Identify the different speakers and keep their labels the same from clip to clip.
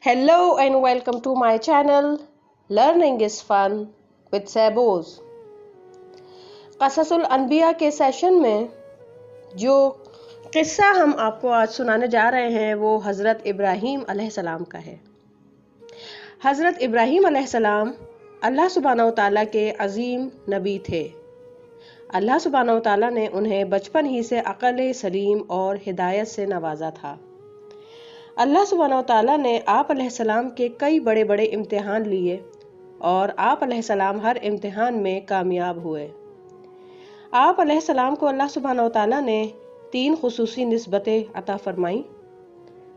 Speaker 1: Hello and welcome to my channel Learning is Fun with Sabos। क़ससुल अनबिया के session में जो किस्सा हम आपको आज सुनाने जा रहे हैं वो हज़रत इब्राहीम अलैहिस्सलाम का है। हज़रत इब्राहीम अलैहिस्सलाम अल्लाह सुब्हानहू व तआला के अजीम नबी थे। अल्लाह सुब्हानहू व तआला ने उन्हें बचपन ही से अक़ल सलीम और हिदायत से नवाजा था। अल्लाह सुब्हानहू व तआला ने आप अलैहिस्सलाम के कई बड़े बड़े इम्तिहान लिए और आप अलैहिस्सलाम हर इम्तिहान में कामयाब हुए। आप अलैहिस्सलाम को अल्लाह सुब्हानहू व तआला ने 3 खुसूसी निस्बतें अता फरमाई।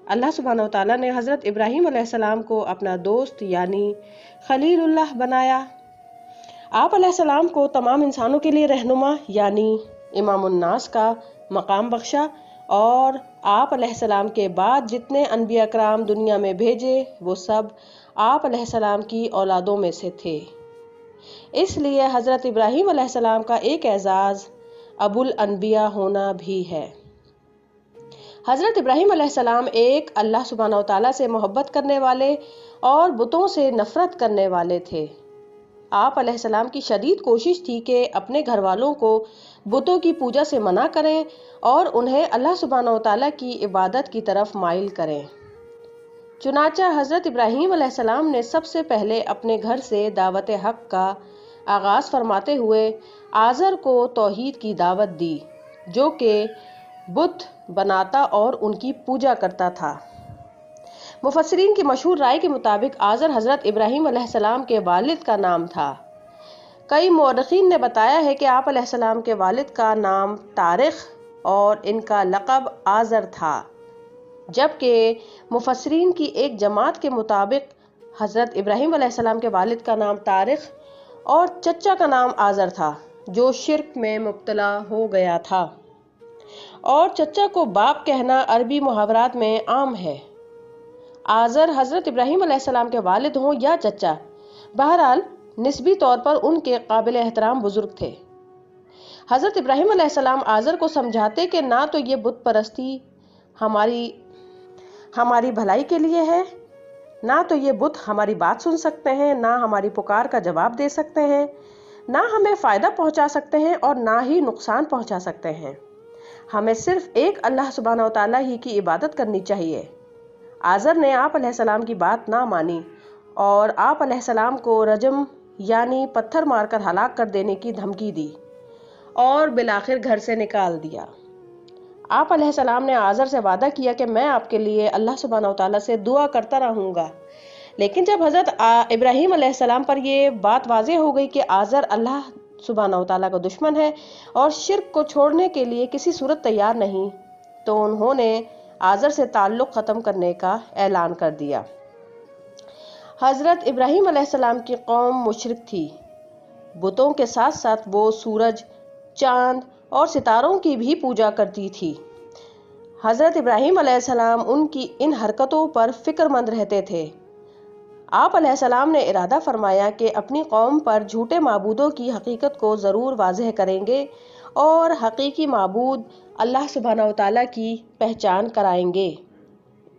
Speaker 1: अल्लाह सुब्हानहू व तआला ने हज़रत इब्राहीम अलैहिस्सलाम को अपना दोस्त यानी खलीलुल्लाह बनाया। आप अलैहिस्सलाम को तमाम इंसानों के लिए रहनुमा यानी इमामुन्नास का मकाम बख्शा और आप अलैहिस्सलाम के बाद जितने अनबिया कराम दुनिया में भेजे वो सब आप अलैहिस्सलाम की औलादों में से थे। इसलिए हज़रत इब्राहीम अलैहिस्सलाम का एक एजाज़ अबुल अनबिया होना भी है। हज़रत इब्राहीम अलैहिस्सलाम एक अल्लाह सुब्हानहू व तआला से मोहब्बत करने वाले और बुतों से नफ़रत करने वाले थे। आप अलैहिस्सलाम की शदीद कोशिश थी कि अपने घर वालों को बुतों की पूजा से मना करें और उन्हें अल्लाह सुब्हानहू व तआला की इबादत की तरफ माइल करें। चुनाचा हज़रत इब्राहीम अलैहिस्सलाम ने सबसे पहले अपने घर से दावत हक़ का आगाज़ फरमाते हुए आज़र को तौहीद की दावत दी, जो कि बुत बनाता और उनकी पूजा करता था। मुफस्सिरीन की मशहूर राय के मुताबिक आज़र हज़रत इब्राहीम अलैहिस्सलाम के वालिद का नाम था। कई मुअर्रिखीन ने बताया है कि आप अलैहिस्सलाम के वालिद का नाम तारिख और इनका लक़ब आज़र था, जबकि मुफस्सिरीन की एक जमात के मुताबिक हज़रत इब्राहीम अलैहिस्सलाम के वालिद का नाम तारिख और चचा का नाम आज़र था, जो शिर्क में मुब्तला हो गया था। और चचा को बाप कहना अरबी मुहावरात में आम है। आज़र हज़रत इब्राहीम अलैहिस्सलाम के वालिद हों या चचा, बहरहाल निस्बी तौर पर उनके काबिल एहतराम बुजुर्ग थे। हज़रत इब्राहीम अलैहिस्सलाम आज़र को समझाते कि ना तो ये बुत परस्ती हमारी भलाई के लिए है, ना तो ये बुत हमारी बात सुन सकते हैं, ना हमारी पुकार का जवाब दे सकते हैं, ना हमें फ़ायदा पहुंचा सकते हैं और ना ही नुकसान पहुंचा सकते हैं। हमें सिर्फ एक अल्लाह सुब्हानहू व तआला ही की इबादत करनी चाहिए। आज़र ने आप अलैहिस्सलाम की बात ना मानी और आप अलैहिस्सलाम को रजम यानी पत्थर मारकर हलाक कर देने की धमकी दी और बिलाखिर घर से निकाल दिया। आप अलैहिस्सलाम ने आज़र से वादा किया कि मैं आपके लिए अल्लाह सुब्हानहू व तआला से दुआ करता रहूँगा। लेकिन जब हज़रत इब्राहीम अलैहिस्सलाम पर ये बात वाज़ेह हो गई कि आज़र अल्लाह सुब्हानहू व तआला का दुश्मन है और शिर्क को छोड़ने के लिए किसी सूरत तैयार नहीं, तो उन्होंने आज़र से ताल्लुक़ ख़त्म करने का ऐलान कर दिया। हज़रत इब्राहीम अलैहिस्सलाम की कौम मुशरिक थी। बुतों के साथ साथ वो सूरज, चाँद और सितारों की भी पूजा करती थी। हज़रत इब्राहीम अलैहिस्सलाम उनकी इन हरकतों पर फ़िक्रमंद रहते थे। आप अलैहिस्सलाम ने इरादा फरमाया कि अपनी कौम पर झूठे माबूदों की हकीकत को ज़रूर वाज़ेह करेंगे और हकीकी माबूद अल्लाह सुब्हानहू व तआला की पहचान कराएंगे।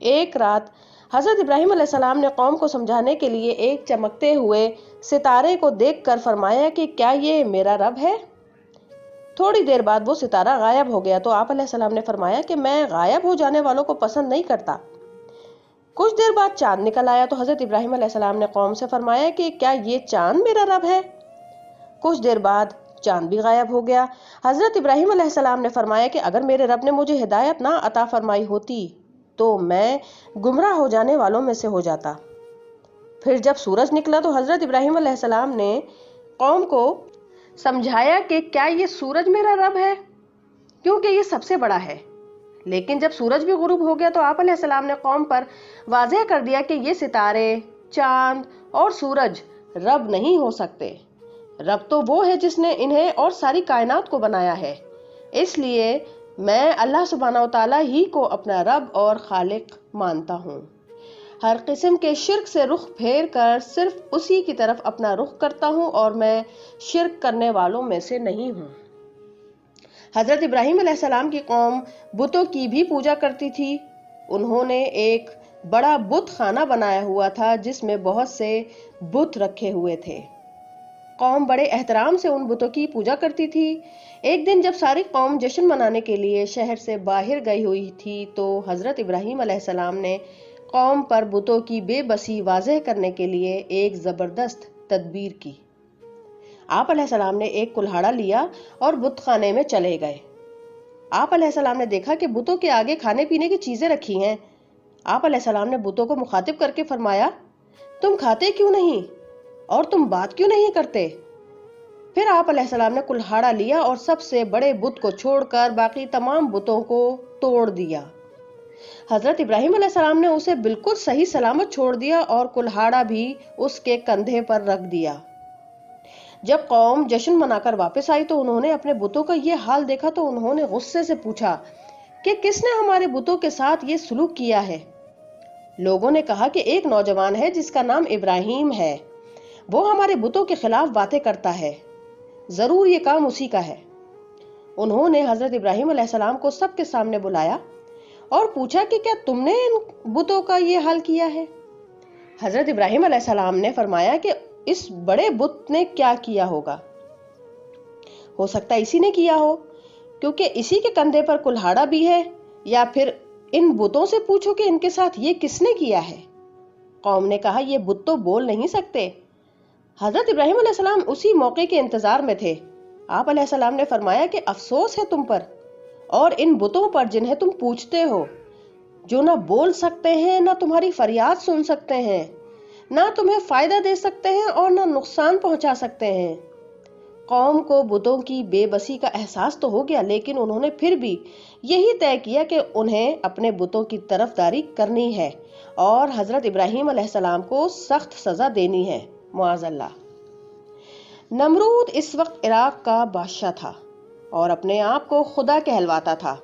Speaker 1: एक रात हज़रत इब्राहीम अलैहिस्सलाम ने कौम को समझाने के लिए एक चमकते हुए सितारे को देखकर फरमाया कि क्या ये मेरा रब है? थोड़ी देर बाद वो सितारा गायब हो गया तो आप अलैहिस्सलाम ने फरमाया कि मैं गायब हो जाने वालों को पसंद नहीं करता। कुछ देर बाद चांद निकल आया तो हज़रत इब्राहीम अलैहिस्सलाम ने कौम से फरमाया कि क्या ये चांद मेरा रब है? कुछ देर बाद चांद भी गायब हो गया। हज़रत इब्राहीम अलैहिस्सलाम ने फरमाया कि अगर मेरे रब ने मुझे हिदायत ना अता फरमाई होती तो मैं गुमराह हो जाने वालों में से हो जाता। फिर जब सूरज निकला तो हज़रत इब्राहीम अलैहिस्सलाम ने कौम को समझाया कि क्या ये सूरज मेरा रब है, क्योंकि ये सबसे बड़ा है। लेकिन जब सूरज भी गुरूब हो गया तो आप अलैहिस्सलाम ने कौम पर वाज़ेह कर दिया कि ये सितारे, चांद और सूरज रब नहीं हो सकते। रब तो वो है जिसने इन्हें और सारी कायनात को बनाया है। इसलिए मैं अल्लाह सुब्हानहू व तआला ही को अपना रब और खालिक मानता हूँ। हर किस्म के शिर्क से रुख फेर कर सिर्फ उसी की तरफ अपना रुख करता हूँ और मैं शिर्क करने वालों में से नहीं हूँ। हज़रत इब्राहीम अलैहिस्सलाम की कौम बुतों की भी पूजा करती थी। उन्होंने एक बड़ा बुत खाना बनाया हुआ था जिसमें बहुत से बुत रखे हुए थे। कौम बड़े एहतराम से उन बुतों की पूजा करती थी। एक दिन जब सारी कौम जश्न मनाने के लिए शहर से बाहर गई हुई थी तो हजरत इब्राहीम अलैहिस्सलाम ने कौम पर बुतों की बेबसी वाज़ेह करने के लिए एक जबरदस्त तदबीर की। आप अलैहिस्सलाम ने एक कुल्हाड़ा लिया और बुत खाने में चले गए। आप अलैहिस्सलाम ने देखा कि बुतों के आगे खाने पीने की चीजें रखी हैं। आप अलैहिस्सलाम ने बुतों को मुखातिब करके फरमाया, तुम खाते क्यों नहीं और तुम बात क्यों नहीं करते? फिर आप अलैहिस्सलाम ने कुल्हाड़ा लिया और सबसे बड़े बुत को छोड़कर बाकी तमाम बुतों को तोड़ दिया। हजरत इब्राहीम अलैहिस्सलाम ने उसे बिल्कुल सही सलामत छोड़ दिया और कुल्हाड़ा भी उसके कंधे पर रख दिया। जब कौम जश्न मनाकर वापस आई तो उन्होंने अपने बुतों का ये हाल देखा तो उन्होंने गुस्से से पूछा कि किसने हमारे बुतों के साथ ये सुलूक किया है। लोगों ने कहा कि एक नौजवान है जिसका नाम इब्राहीम है, वो हमारे बुतों के खिलाफ बातें करता है, जरूर ये काम उसी का है। उन्होंने हजरत इब्राहीम अलैहिस्सलाम को सबके सामने बुलाया और पूछा कि क्या तुमने इन बुतों का ये हाल किया है? हजरत इब्राहीम अलैहिस्सलाम ने फरमाया कि इस बड़े बुत ने क्या किया होगा, हो सकता है इसी ने किया हो, क्योंकि इसी के कंधे पर कुल्हाड़ा भी है, या फिर इन बुतों से पूछो कि इनके साथ ये किसने किया है। कौम ने कहा, ये बुत तो बोल नहीं सकते। हजरत इब्राहीम अलैहिस्सलाम उसी मौके के इंतजार में थे। आप अलैहिस्सलाम ने फरमाया कि अफसोस है तुम पर और इन बुतों पर जिन्हें तुम पूछते हो, जो ना बोल सकते हैं, ना तुम्हारी फरियाद सुन सकते हैं, ना तुम्हें फायदा दे सकते हैं और ना नुकसान पहुंचा सकते हैं। कौम को बुतों की बेबसी का एहसास तो हो गया, लेकिन उन्होंने फिर भी यही तय किया कि उन्हें अपने बुतों की तरफदारी करनी है और हजरत इब्राहीम अलैहिस्सलाम को सख्त सजा देनी है। मुआज़ल्लाह। नमरूद इस वक्त इराक का बादशाह था और अपने आप को खुदा कहलवाता था।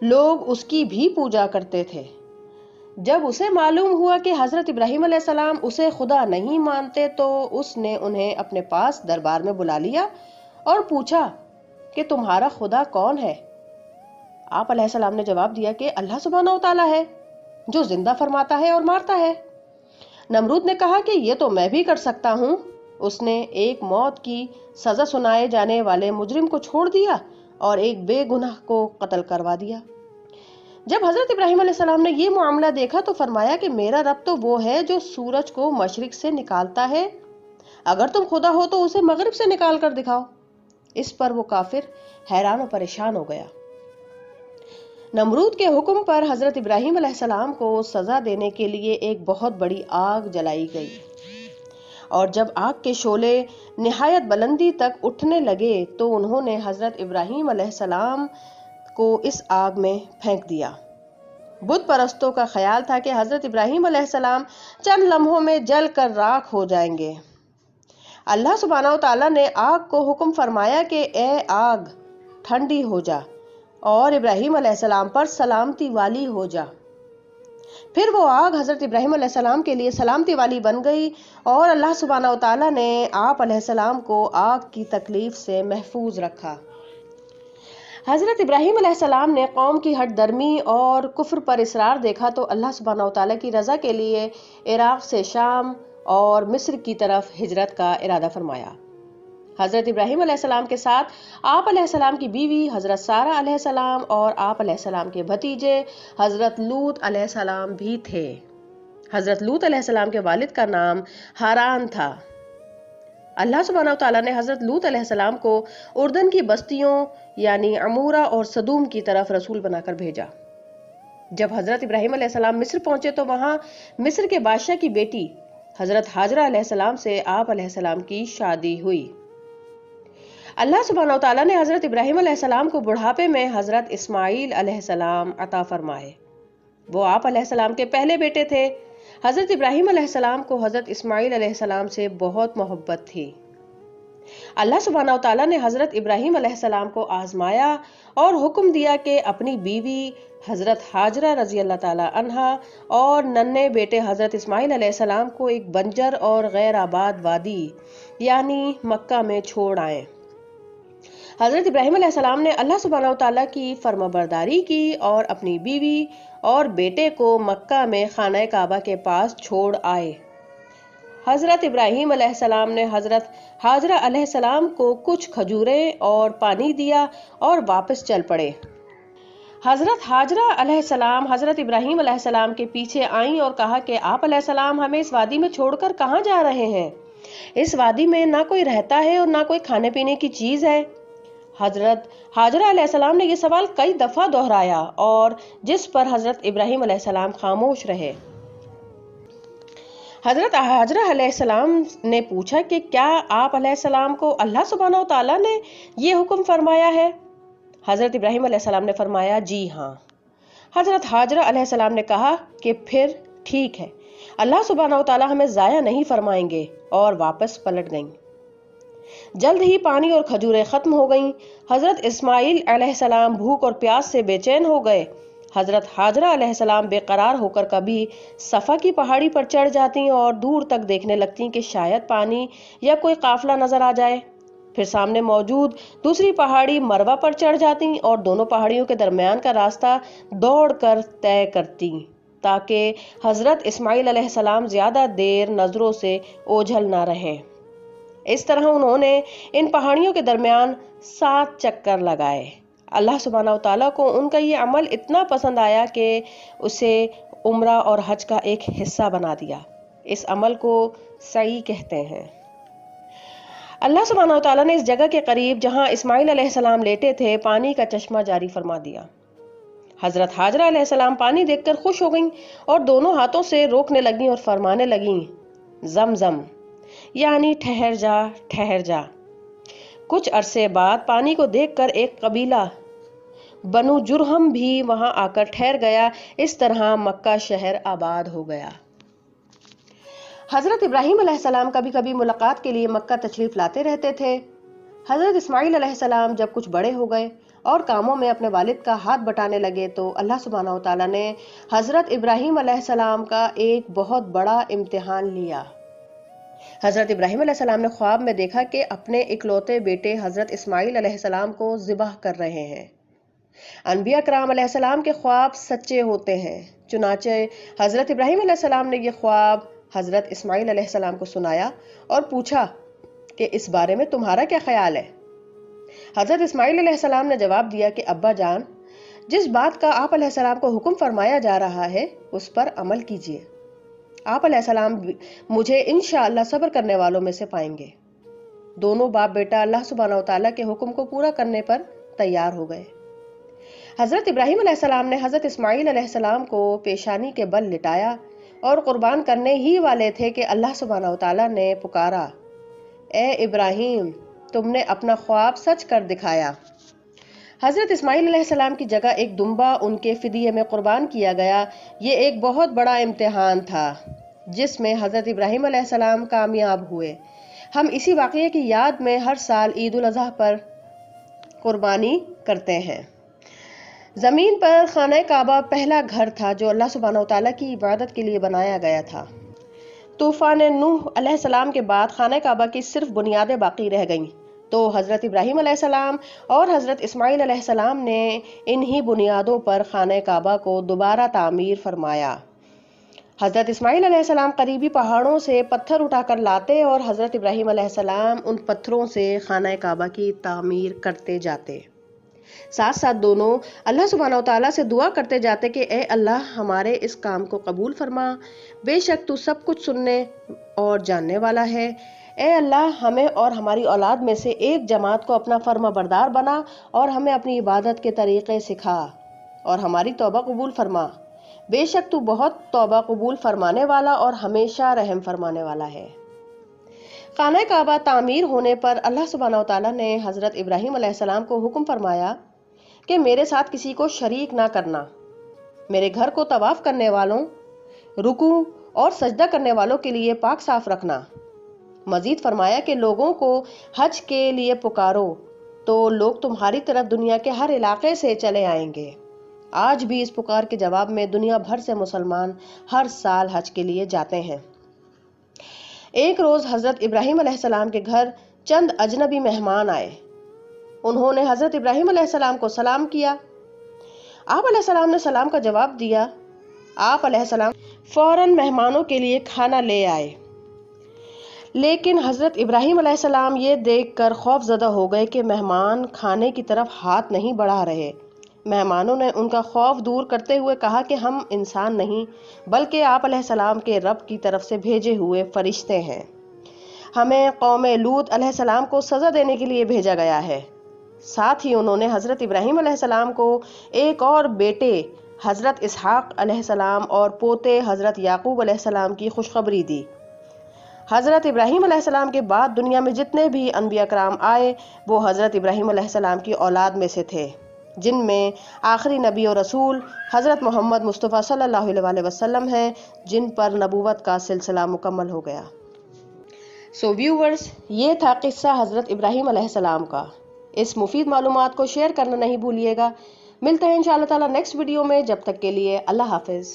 Speaker 1: लोग उसकी भी पूजा करते थे। जब उसे मालूम हुआ कि हजरत इब्राहीम अलैहिस्सलाम उसे खुदा नहीं मानते तो उसने उन्हें अपने पास दरबार में बुला लिया और पूछा कि तुम्हारा खुदा कौन है? आप अलैहिस्सलाम ने जवाब दिया कि अल्लाह सुब्हानहू तआला है, जो जिंदा फरमाता है और मारता है। नमरूद ने कहा कि ये तो मैं भी कर सकता हूँ। उसने एक मौत की सजा सुनाए जाने वाले मुजरिम को छोड़ दिया और एक बेगुनाह को कत्ल करवा दिया। जब हजरत इब्राहीम अलैहिस्सलाम ने ये मामला देखा तो फरमाया कि मेरा रब तो वो है जो सूरज को मशरिक से निकालता है, अगर तुम खुदा हो तो उसे मगरिब से निकाल कर दिखाओ। इस पर वो काफिर हैरान और परेशान हो गया। नमरूद के हुक्म पर हजरत इब्राहीम अलैहिस्सलाम को सजा देने के लिए एक बहुत बड़ी आग जलाई गई और जब आग के शोले निहायत बुलंदी तक उठने लगे तो उन्होंने हजरत इब्राहीम अलैहिस्सलाम को इस आग में फेंक दिया। बुत परस्तों का ख्याल था कि हजरत इब्राहीम अलैहिस्सलाम चंद लम्हों में जल कर राख हो जाएंगे। अल्लाह सुब्हानहू तआला ने आग को हुक्म फरमाया कि ए आग ठंडी हो जा और इब्राहीम अलैहिस्सलाम पर सलामती वाली हो जा। फिर वो आग हजरत इब्राहीम अलैहिस्सलाम के लिए सलामती वाली बन गई और अल्लाह सुब्हानहू तआला ने आप अलैहिस्सलाम को आग की तकलीफ से महफूज रखा। हजरत इब्राहीम अलैहिस्सलाम ने कौम की हट दर्मी और कुफ्र पर इसरार देखा तो अल्लाह सुब्हानहू तआला की रजा के लिए इराक से शाम और मिस्र की तरफ हिजरत का इरादा फरमाया। हजरत इब्राहीम अलैहिस्सलाम के साथ आप अलैहिस्सलाम की बीवी हजरत सारा अलैहिस्सलाम और आप अलैहिस्सलाम के भतीजे हजरत लूत अलैहिस्सलाम भी थे। हजरत लूत अलैहिस्सलाम के वालिद का नाम हारान था। अल्लाह सुब्हानहू तआला ने हजरत लूत अलैहिस्सलाम को उर्दन की बस्तियों यानी अमूरा और सदूम की तरफ रसूल बनाकर भेजा। जब हजरत इब्राहीम अलैहिस्सलाम मिस्र पहुंचे तो वहां मिस्र के बादशाह की बेटी हजरत हाजरा अलैहिस्सलाम से आप अलैहिस्सलाम की शादी हुई। अल्लाह सुब्हानहू तआला ने हजरत इब्राहीम अलैहिस्सलाम को बुढ़ापे में हजरत इस्माईल अलैहिस्सलाम अता फरमाए। वो आप अलैहिस्सलाम के पहले बेटे थे। हजरत इब्राहीम अलैहिस्सलाम को हजरत इस्माईल अलैहिस्सलाम से बहुत मोहब्बत थी। अल्लाह सुब्हानहू तआला ने हजरत इब्राहीम अलैहिस्सलाम को आजमाया और हुक्म दिया कि अपनी बीवी हजरत हाजरा रजी अल्लाह ताला अन्हा और नन्हे बेटे हजरत इस्माईल अलैहिस्सलाम को एक बंजर और गैर आबाद वादी यानी मक्का में छोड़ आए। حضرت ابراہیم علیہ السلام نے اللہ سبحانہ و تعالیٰ کی فرما برداری کی اور اپنی بیوی اور بیٹے کو مکہ میں خانہ کعبہ کے پاس چھوڑ آئے۔ حضرت ابراہیم علیہ السلام نے حضرت ہاجرہ علیہ السلام کو کچھ کھجوریں اور پانی دیا اور واپس چل پڑے۔ حضرت ہاجرہ علیہ السلام حضرت ابراہیم علیہ السلام کے پیچھے آئیں اور کہا کہ آپ علیہ السلام ہمیں اس وادی میں چھوڑ کر کہاں جا رہے ہیں؟ اس وادی میں نہ کوئی رہتا ہے اور نہ کوئی کھانے پینے کی چیز ہے۔ حضرت ہاجرہ علیہ السلام نے یہ سوال کئی دفعہ دہرایا اور جس پر حضرت ابراہیم علیہ السلام خاموش رہے۔ حضرت ہاجرہ علیہ السلام نے پوچھا کہ کیا آپ علیہ السلام کو اللہ سبحانہ و تعالیٰ نے یہ حکم فرمایا ہے؟ حضرت ابراہیم علیہ السلام نے فرمایا جی ہاں۔ حضرت ہاجرہ علیہ السلام نے کہا کہ پھر ٹھیک ہے، اللہ سبحانہ و تعالیٰ ہمیں ضائع نہیں فرمائیں گے، اور واپس پلٹ گئیں۔ جلد ہی پانی اور کھجوریں ختم ہو گئیں۔ حضرت اسماعیل علیہ السلام بھوک اور پیاس سے بے چین ہو گئے۔ حضرت ہاجرہ علیہ السلام بے قرار ہو کر کبھی صفا کی پہاڑی پر چڑھ جاتی اور دور تک دیکھنے لگتی کہ شاید پانی یا کوئی قافلہ نظر آ جائے، پھر سامنے موجود دوسری پہاڑی مروہ پر چڑھ جاتی اور دونوں پہاڑیوں کے درمیان کا راستہ دوڑ کر طے کرتی تاکہ حضرت اسماعیل علیہ السلام زیادہ دیر نظروں سے اوجھل نہ رہیں۔ اس طرح انہوں نے ان پہاڑیوں کے درمیان 7 چکر لگائے۔ اللہ سبحانہ و تعالیٰ کو ان کا یہ عمل اتنا پسند آیا کہ اسے عمرہ اور حج کا ایک حصہ بنا دیا۔ اس عمل کو سعی کہتے ہیں۔ اللہ سبحانہ و تعالیٰ نے اس جگہ کے قریب جہاں اسماعیل علیہ السلام لیٹے تھے پانی کا چشمہ جاری فرما دیا۔ حضرت ہاجرہ علیہ السلام پانی دیکھ کر خوش ہو گئیں اور دونوں ہاتھوں سے روکنے لگیں اور فرمانے لگیں زمزم، یعنی ٹھہر جا ٹھہر جا۔ کچھ عرصے بعد پانی کو دیکھ کر ایک قبیلہ بنو جرہم بھی وہاں آ کر ٹھہر گیا۔ اس طرح مکہ شہر آباد ہو گیا۔ حضرت ابراہیم علیہ السلام کبھی کبھی ملاقات کے لیے مکہ تشریف لاتے رہتے تھے۔ حضرت اسماعیل علیہ السلام جب کچھ بڑے ہو گئے اور کاموں میں اپنے والد کا ہاتھ بٹانے لگے تو اللہ سبحانہ و تعالیٰ نے حضرت ابراہیم علیہ السلام کا ایک بہت بڑا امتحان لیا۔ حضرت ابراہیم علیہ السلام نے خواب میں دیکھا کہ اپنے اکلوتے بیٹے حضرت اسماعیل علیہ السلام کو ذبح کر رہے ہیں۔ انبیاء کرام علیہ السلام کے خواب سچے ہوتے ہیں، چنانچہ حضرت ابراہیم علیہ السلام نے یہ خواب حضرت اسماعیل علیہ السلام کو سنایا اور پوچھا کہ اس بارے میں تمہارا کیا خیال ہے؟ حضرت اسماعیل علیہ السلام نے جواب دیا کہ ابا جان، جس بات کا آپ علیہ السلام کو حکم فرمایا جا رہا ہے اس پر عمل کیجیے، آپ علیہ السلام مجھے انشاءاللہ صبر کرنے والوں میں سے پائیں گے۔ دونوں باپ بیٹا اللہ سبحانہ و تعالیٰ کے حکم کو پورا کرنے پر تیار ہو گئے۔ حضرت ابراہیم علیہ السلام نے حضرت اسماعیل علیہ السلام کو پیشانی کے بل لٹایا اور قربان کرنے ہی والے تھے کہ اللہ سبحانہ و تعالیٰ نے پکارا، اے ابراہیم، تم نے اپنا خواب سچ کر دکھایا۔ حضرت اسماعیل علیہ السلام کی جگہ ایک دمبا ان کے فدیے میں قربان کیا گیا۔ یہ ایک بہت بڑا امتحان تھا جس میں حضرت ابراہیم علیہ السلام کامیاب ہوئے۔ ہم اسی واقعے کی یاد میں ہر سال عید الاضحیٰ پر قربانی کرتے ہیں۔ زمین پر خانہ کعبہ پہلا گھر تھا جو اللہ سبحانہ و تعالیٰ کی عبادت کے لیے بنایا گیا تھا۔ طوفان نوح علیہ السلام کے بعد خانہ کعبہ کی صرف بنیادیں باقی رہ گئیں تو حضرت ابراہیم علیہ السلام اور حضرت اسماعیل علیہ السلام نے انہی بنیادوں پر خانہ کعبہ کو دوبارہ تعمیر فرمایا۔ حضرت اسماعیل علیہ السلام قریبی پہاڑوں سے پتھر اٹھا کر لاتے اور حضرت ابراہیم علیہ السلام ان پتھروں سے خانہ کعبہ کی تعمیر کرتے جاتے۔ ساتھ ساتھ دونوں اللہ سبحانہ و تعالیٰ سے دعا کرتے جاتے کہ اے اللہ، ہمارے اس کام کو قبول فرما، بے شک تو سب کچھ سننے اور جاننے والا ہے۔ اے اللہ، ہمیں اور ہماری اولاد میں سے ایک جماعت کو اپنا فرما بردار بنا اور ہمیں اپنی عبادت کے طریقے سکھا اور ہماری توبہ قبول فرما، بے شک تو بہت توبہ قبول فرمانے والا اور ہمیشہ رحم فرمانے والا ہے۔ خانہ کعبہ تعمیر ہونے پر اللہ سبحانہ و تعالیٰ نے حضرت ابراہیم علیہ السلام کو حکم فرمایا کہ میرے ساتھ کسی کو شریک نہ کرنا، میرے گھر کو طواف کرنے والوں، رکوع اور سجدہ کرنے والوں کے لیے پاک صاف رکھنا۔ مزید فرمایا کہ لوگوں کو حج کے لیے پکارو تو لوگ تمہاری طرف دنیا کے ہر علاقے سے چلے آئیں گے۔ آج بھی اس پکار کے جواب میں دنیا بھر سے مسلمان ہر سال حج کے لیے جاتے ہیں۔ ایک روز حضرت ابراہیم علیہ السلام کے گھر چند اجنبی مہمان آئے۔ انہوں نے حضرت ابراہیم علیہ السلام کو سلام کیا۔ آپ علیہ السلام نے سلام کا جواب دیا۔ آپ علیہ السلام فوراً مہمانوں کے لیے کھانا لے آئے، لیکن حضرت ابراہیم علیہ السلام یہ دیکھ کر خوف زدہ ہو گئے کہ مہمان کھانے کی طرف ہاتھ نہیں بڑھا رہے۔ مہمانوں نے ان کا خوف دور کرتے ہوئے کہا کہ ہم انسان نہیں بلکہ آپ علیہ السلام کے رب کی طرف سے بھیجے ہوئے فرشتے ہیں، ہمیں قوم لوط علیہ السلام کو سزا دینے کے لیے بھیجا گیا ہے۔ ساتھ ہی انہوں نے حضرت ابراہیم علیہ السلام کو ایک اور بیٹے حضرت اسحاق علیہ السلام اور پوتے حضرت یعقوب علیہ السلام کی خوشخبری دی۔ حضرت ابراہیم علیہ السلام کے بعد دنیا میں جتنے بھی انبیاء کرام آئے وہ حضرت ابراہیم علیہ السلام کی اولاد میں سے تھے، جن میں آخری نبی اور رسول حضرت محمد مصطفیٰ صلی اللہ علیہ وسلم ہیں، جن پر نبوت کا سلسلہ مکمل ہو گیا۔ سو ویورز، یہ تھا قصہ حضرت ابراہیم علیہ السلام کا۔ اس مفید معلومات کو شیئر کرنا نہیں بھولیے گا۔ ملتے ہیں انشاءاللہ تعالیٰ نیکسٹ ویڈیو میں، جب تک کے لیے اللہ حافظ۔